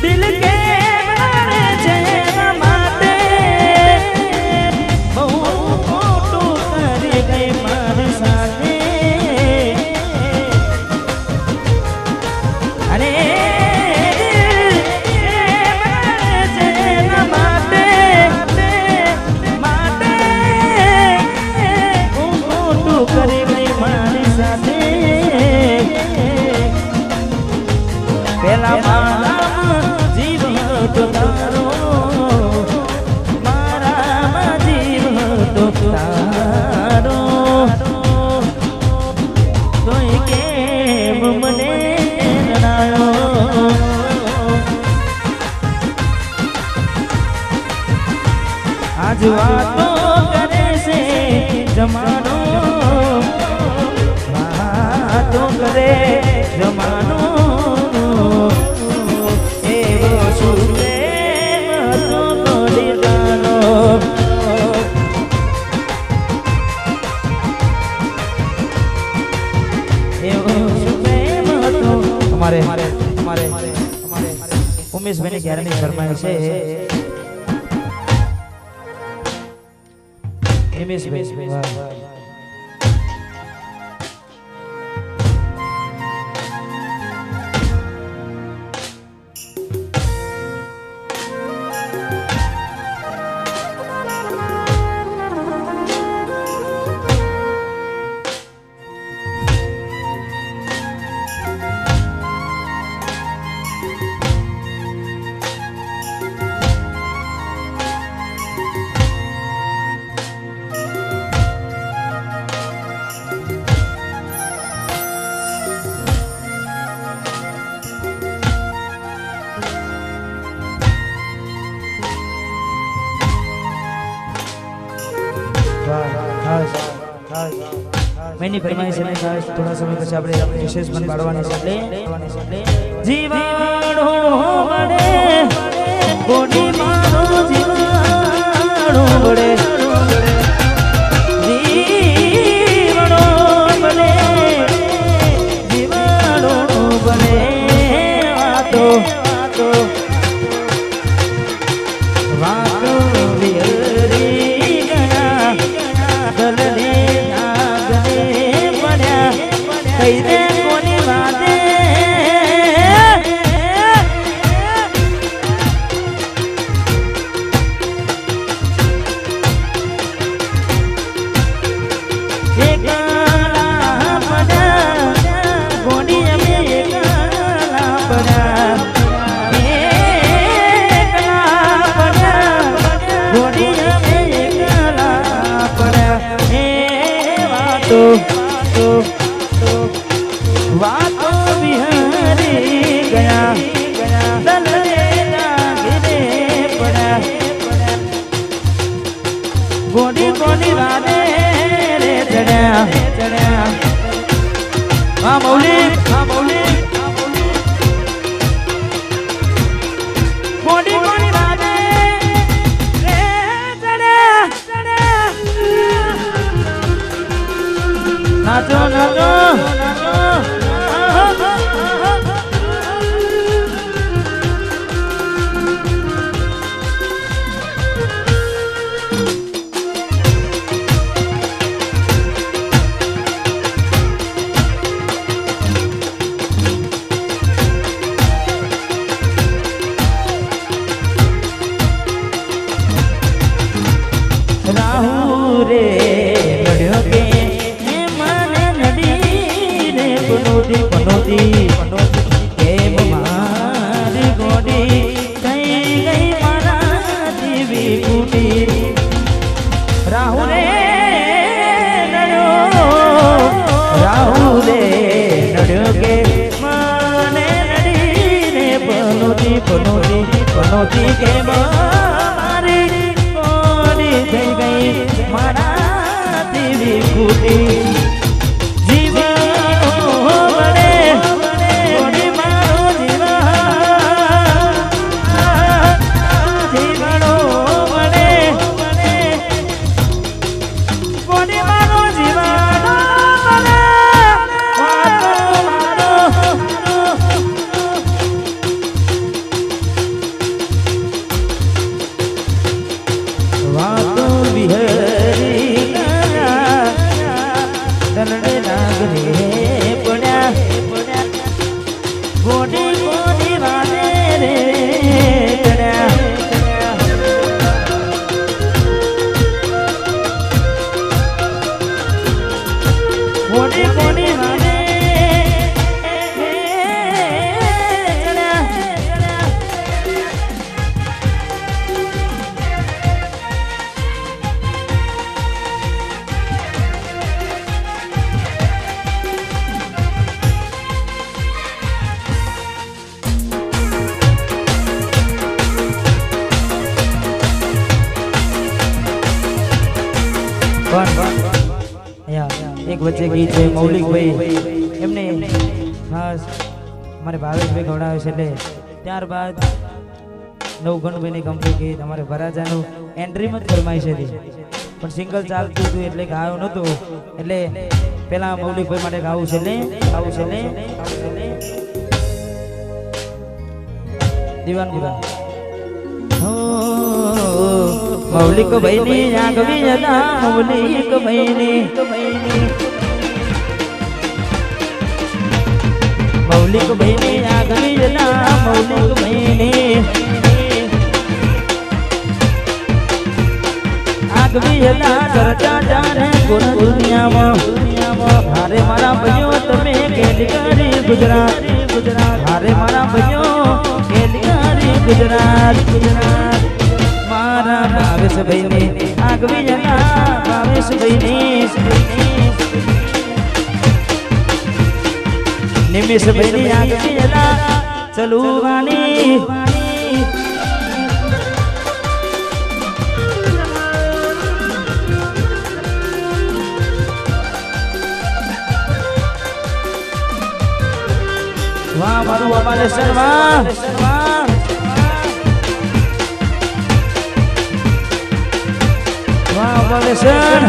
દિલ કે મારે છે માટે બહુ ખોટું કરી ગઈ મારી સાથે અને પેલા મારા જીવ હતો તારો મારા જીવ હતો તારો તોય કેમ મને રડાયો આજ વાતો કરે છે જમાનો વાતો કરે જમાનો ઉમેશભાઈ ની ગેરંટી ફરમાય છે ઉમેશભાઈ मैंने फरमाइश है खास थोड़ा समय પછી આપણે વિશેષ મન બાળવાની છે એટલે જીવાડો બડે ગોડી મારો જીવાડો બડે જીવાડો બડે જીવાડો બડે વાતો વાતો વિહરી ગયા દલને કઈ દે કોની વાતે એકલા પડા કોની અમે એકલા પડા કોની અમે એકલા પડા એ વાતો વાતો વિહરી ગયા દલને લાગીને પડા ગોડી કોની વાદે રે ચડ્યા હા મૌલી ગોડી કોની વાદે રે ચડ્યા નાચો રાહુ રે નડ્યો કે મને નડી રે પનોતી કેમ મારી ગોડી કઈ ગઈ મારા જીવી કુટી રાહુ રે નડ્યો કે મને નડી રે પનોતી કેમ મારી ગોડી થઈ ગઈ મારા જીવી કુટી વચ્ચે ગીત છે મૌલિકભાઈ એમને ખાસ અમારે ભાવેશભાઈ ગવડાવે છે એટલે ત્યારબાદ નવગણભાઈની કંપની ગીત અમારે વરાજાનું એન્ટ્રીમાં જ ફરમાઈ છે પણ સિંગલ ચાલતું હતું એટલે ગાયો નહોતું એટલે પેલા મૌલિકભાઈ માટે ગાવું છે ને દીવાન દીવાન મૌલિક ભાઈની આગવી જતા મૌલિક ભાઈની મૌલિક ભાઈની આગવી જતા મૌલિક ભાઈની આગવી જતા ચર્ચા જાણે ગુણ દુનિયામાં હારે મારા ભાઈઓ તમે કેલિકારી ગુજરાત હારે મારા ભાઈઓ કેલિકારી ગુજરાત મારા ભાવેશભાઈને આગવી જતા ભાવેશભાઈને નિમેશભાઈની આગવી જતા ચલુવાની વાહ મારું અમારે શર્મા વાહ અમારે સર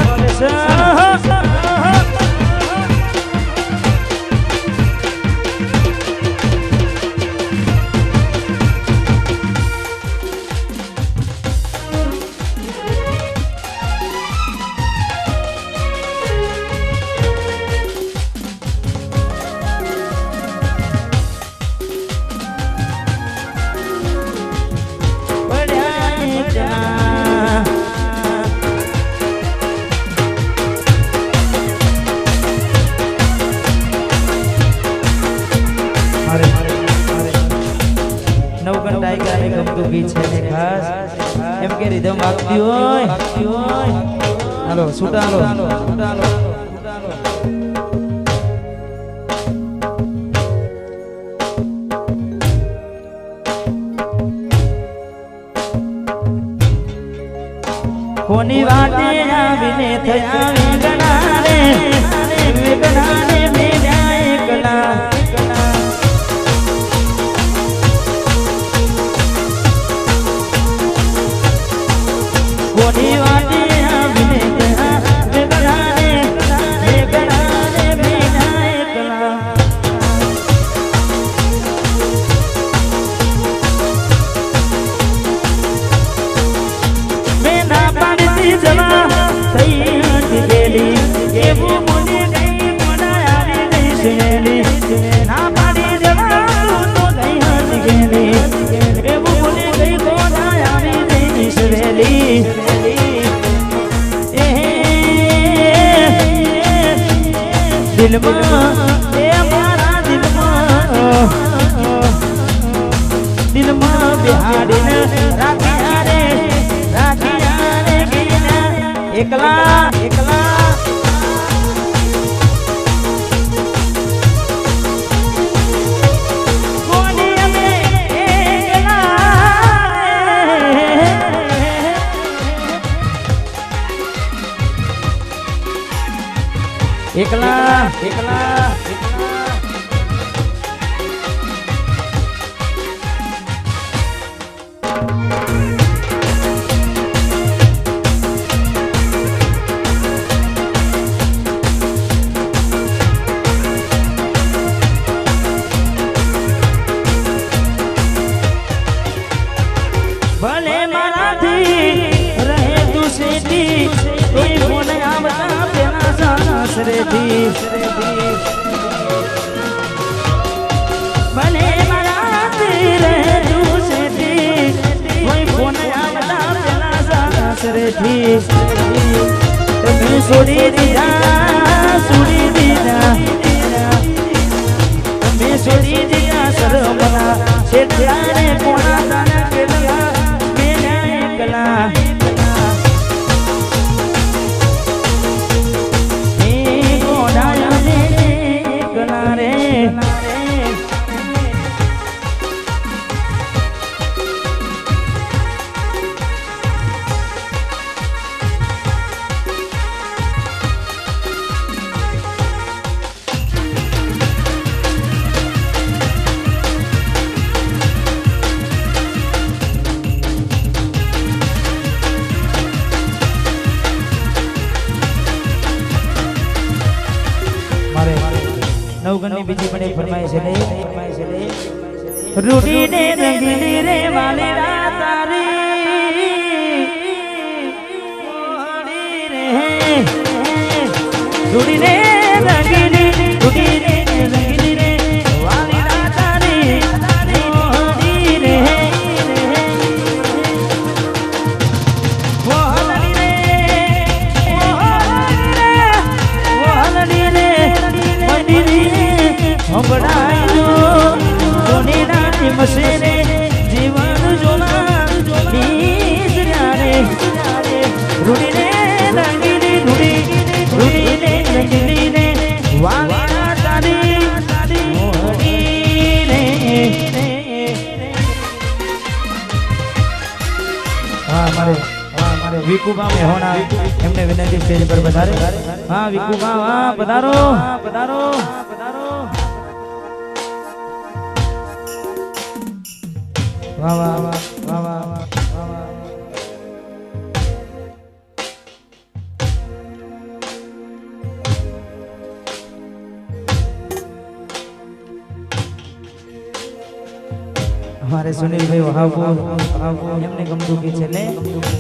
ગમતું ગીત છે ને ખાસ એમ કે રીધમ આપતી હોય હાલો છૂટા હાલો કોની વાટે આવીને થયા વેગણાને મેળ્યા એકલા કોની વાટે આવીને થયા વેગણાને મેળ્યા એકલા મેં ના પાડતી જવા થઈ ગયેલી એવું મને ગઈ મોડા આવી ગઈ સુનેલી ના પાડી જવા તો ગઈ ગયેલી એવું મને ગઈ મોડા આવી ગઈ સુનેલી દિલમાં એ મારા દિલમાં બિહાડીને રાખ્યા રે એકલા કોની અમે એકલા ભલે મારાથી રહે તું સેતી કોઈ ફોન આવતા પેલા સાસરેથી ભલે મારાથી રહે તું સેતી કોઈ ફોન આવતા પેલા સાસરેથી તમે છોડી દીધા તમે છોડી દીધા સરમના છેતરાને કોના તાના પેલા એકલા નવગણની બીજી પણ એક ફરમાઈશ છે રૂડી ને રંગીલી રે વાલેડા તારી રૂડી ને રંગીલી રૂડી ને રંગીલી રે વાલેડા તારી રૂડી રે મસેરે જીવન જોના રૂડી ને રંગીલી રૂડી ને રંગીલી ને વાલા તારી મોહની રે મારે વિકુબા મેહોણા એમને વિનંતી સ્ટેજ પર પધારે હા વિકુબા હા પધારો પધારો વાહ વાહ વાહ વાહ हमारे सुनील भाई वहाबू एमने गमदू की छे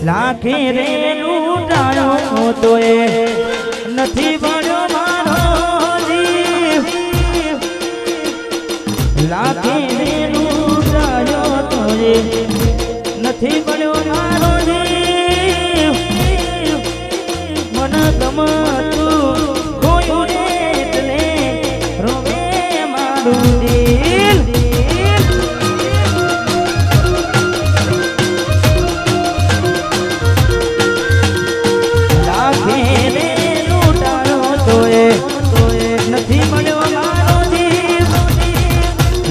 लाखे रे लूटायो तो ए નથી બળ્યો મારો જીવ લાખે રે લૂટાયો તો એ નથી બળ્યો મારો જીવ મન ગમતું કોયું ને એટલે રોવે મારું દિલ નથી મળ્યો મારો જીવ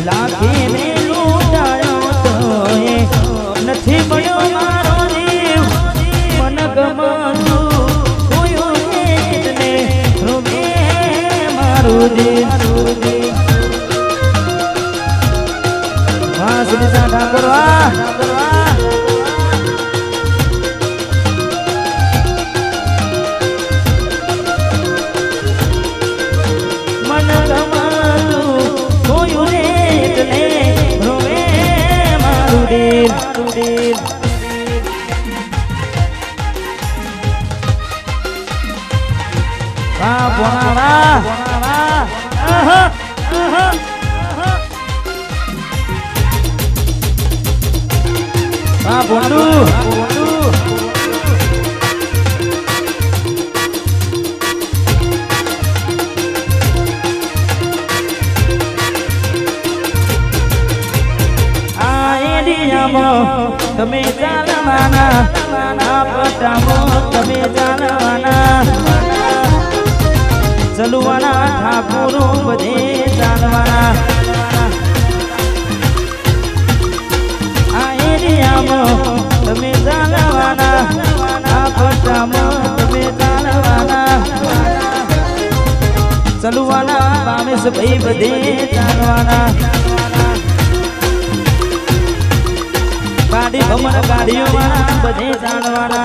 લાખી ને લૂંટાયો તો નથી મળ્યો મારો જીવ મન ગમતું કોયું એટલે રોવે મારું દિલ હા સુનિતા ઠાકોર વાહ બોંડુ તમે ચાલવાના આ પટામાં તમે ચાલવાના ચલવાના ઠાકોરો બધે ચાલવાના આ એરિયામાં તમે ચાલવાના આ પટામાં તમે ચાલવાના ચલવાના બામેશ ભાઈ બધે ચાલવાના गाड़ी भमर गाड़ियों वाला बधे जानवाना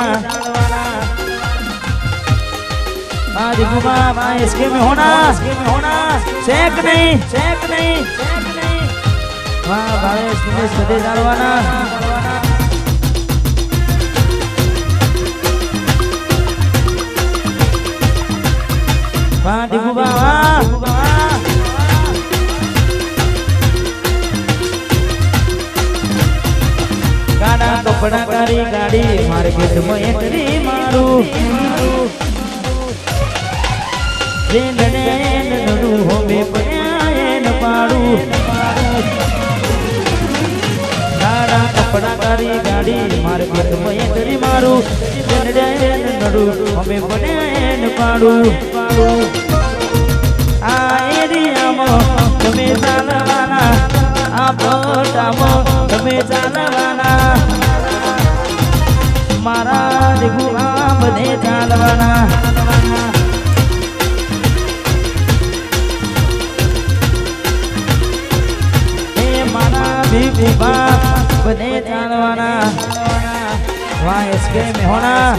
आज गुमा मां इसके में होना शेक नहीं वाह भावेश निमेश बधे जानवाना वाह दिगुबा वाह गाड़ा कपड़ा कारी गाड़ी मार्केट में एंट्री मारू नडू होमे पयान पाड़ू गाड़ा कपड़ा कारी गाड़ी मार्केट में एंट्री मारू नडू होमे पयान पाड़ू आ एरिया में तुम्हें चालवाना आ पोटाમાં તમે ચાલવાના મારા દીકુઆ બધે ચાલવાના એ મારા દીકુઆ બધે ચાલવાના વાહ એસકે મેહોણા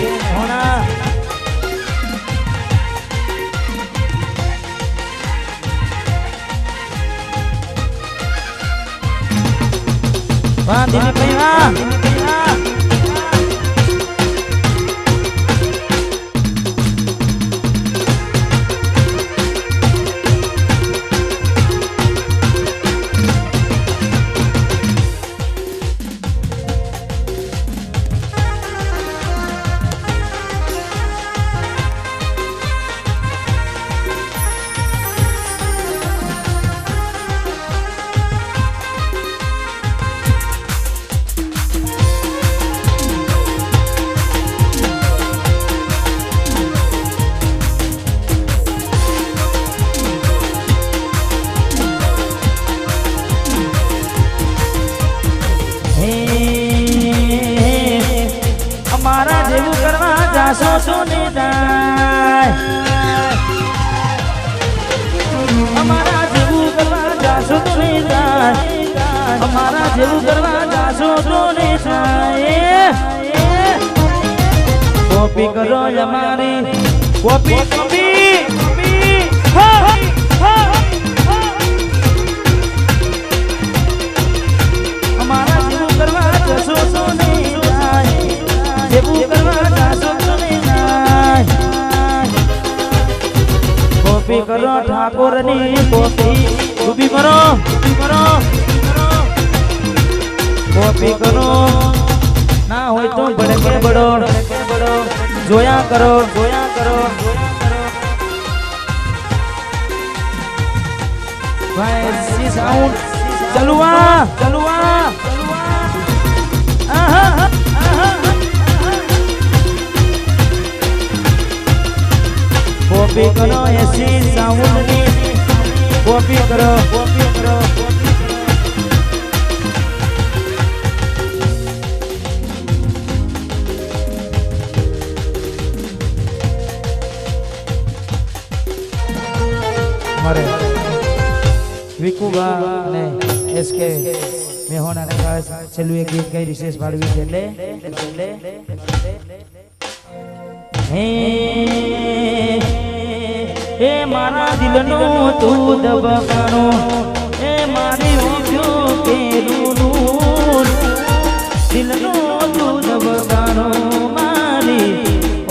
વાહ દિલીપભાઈ વાહ અમારા જેવું કરવા જાશો તો નહીં થાય અમારા જેવું કરવા જાશો તો નહીં થાય કોપી કરો અમારી કોપી કોપી અમારા જેવું કરવા જાશો તો નહીં થાય જેવું કરવા જાશો તો નહીં થાય કોપી કરો ઠાકોરની કોપી ઉભી કરો કોપી કરો ના હોય તો ભડકે બડો જોયા કરો ભાઈ સી સાઉન્ડ ચલુઆ કોપી કરો એસી સાઉન્ડ ની કોપી કરો મારે વિકુબા અને એસકે મેહોના ને ખાસ છેલ્લું એક ગીત કઈ વિશેષ પાડવી છે એટલે હે મારા દિલનો તું દબકાનો હે મારી ઓછો કેરું દિલનો તું દબકાનો મારી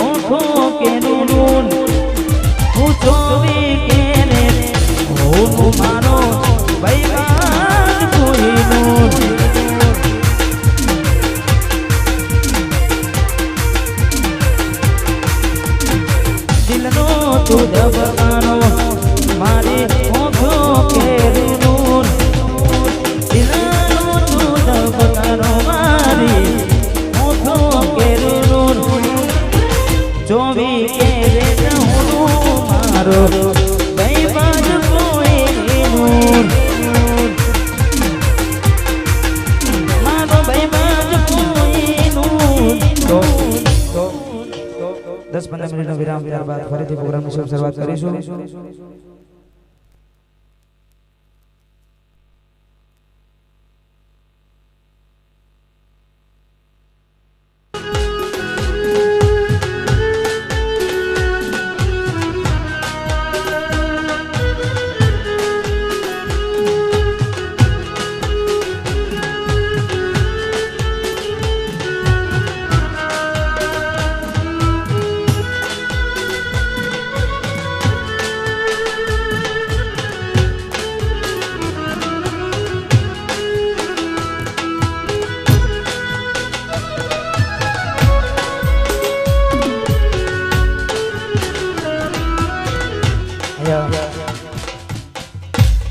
ઓછો કેરું હું ચોવી કેને હું મારો ભૈવાન કોઈનું તું દબકાનો મારી ઓછો કેરું દિલનો તું દબકાનો મારી ઓછો કેરું ચોવી કેરે હું મારો ભૈવાન કોઈનું મારો ભૈવાન કોઈનું 10-15 મિનિટનો વિરામ ત્યારબાદ ફરીથી પ્રોગ્રામની શરૂઆત કરીશું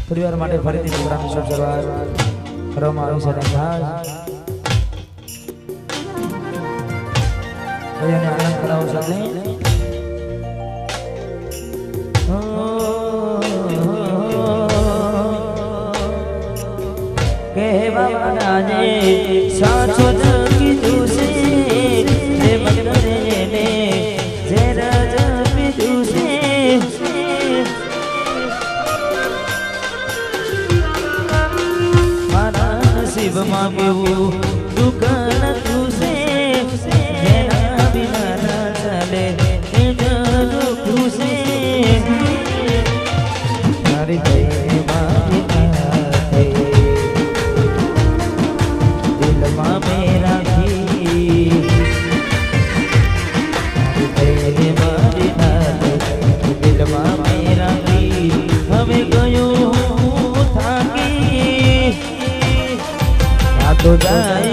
થોડી વાર માટે ફરીથી પ્રોગ્રામની શરૂઆત કરવામાં આવી છે ખાસ ભાઈઓને આનંદ કરાવો છો કહેવાના જે સાચો કીધું છે જે બદલે જે રાજ પીધું છે નસીબમાં કેવું દુઃખ નતું છે જેના વિના ના ચાલે એ દુઃખ છે મારી ભાઈ મારી તો જાય